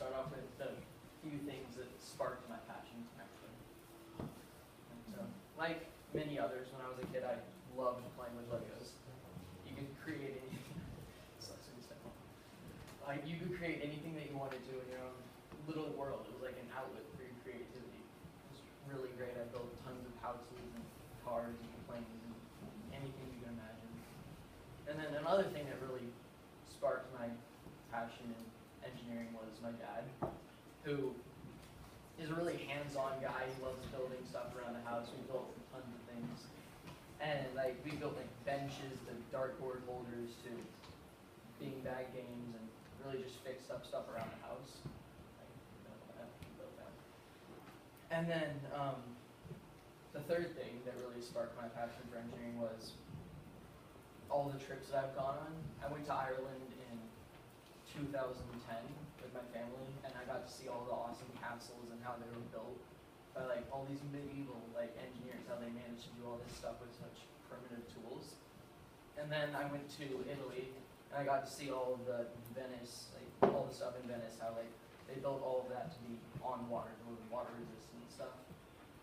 start off with the few things that sparked my passion, actually. And so, like many others, when I was a kid, I loved playing with Legos. You could create anything. Like you could create anything that you wanted to in your own little world. It was like an outlet for your creativity. It was really great. I built tons of houses and cars and planes and anything you can imagine. And then another thing that really sparked my passion in engineering was my dad, who is a really hands-on guy. He loves building stuff around the house. We built tons of things. And like we built like benches to dartboard holders to beanbag games and really just fixed up stuff around the house. And then the third thing that really sparked my passion for engineering was all the trips that I've gone on. I went to Ireland in 2010 with my family, and I got to see all the awesome castles and how they were built by like all these medieval like engineers, how they managed to do all this stuff with such primitive tools. And then I went to Italy, and I got to see all of the Venice, like all the stuff in Venice, how like they built all of that to be on water, to be water resistant stuff.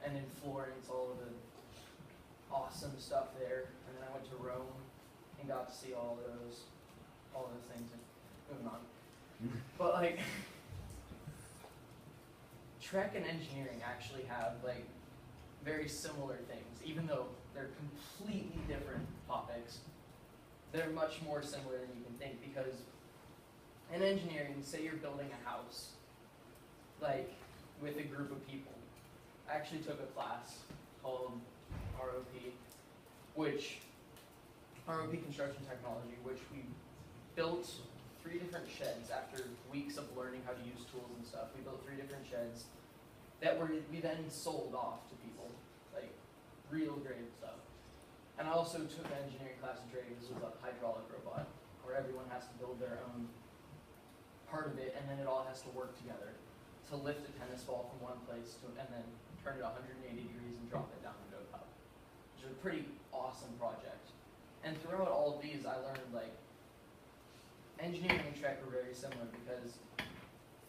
And in Florence, all of the awesome stuff there. And then I went to Rome and got to see all those things. And moving on. But like, Trek and engineering actually have like very similar things, even though they're completely different topics. They're much more similar than you can think, because in engineering, say you're building a house, like with a group of people. I actually took a class called ROP, ROP Construction Technology, which we built 3 different sheds after weeks of learning how to use tools and stuff. We built 3 different sheds that we then sold off to people, like real grade stuff. And I also took an engineering class in trade. This was a hydraulic robot, where everyone has to build their own part of it, and then it all has to work together to lift a tennis ball from one place and then turn it 180 degrees and drop it down into a cup, which is a pretty awesome project. And throughout all of these, I learned like engineering and Trek were very similar, because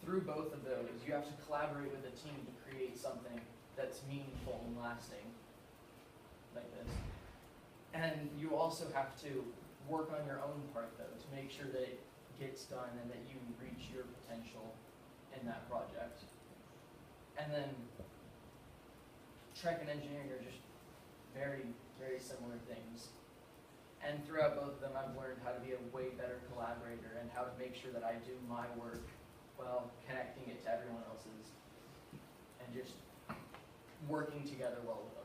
through both of those, you have to collaborate with a team to create something that's meaningful and lasting, like this. And you also have to work on your own part, though, to make sure that it gets done and that you reach your potential in that project. And then Trek and engineering are just very, very similar things. And throughout both of them, I've learned how to be a way better collaborator and how to make sure that I do my work while connecting it to everyone else's and just working together well with others.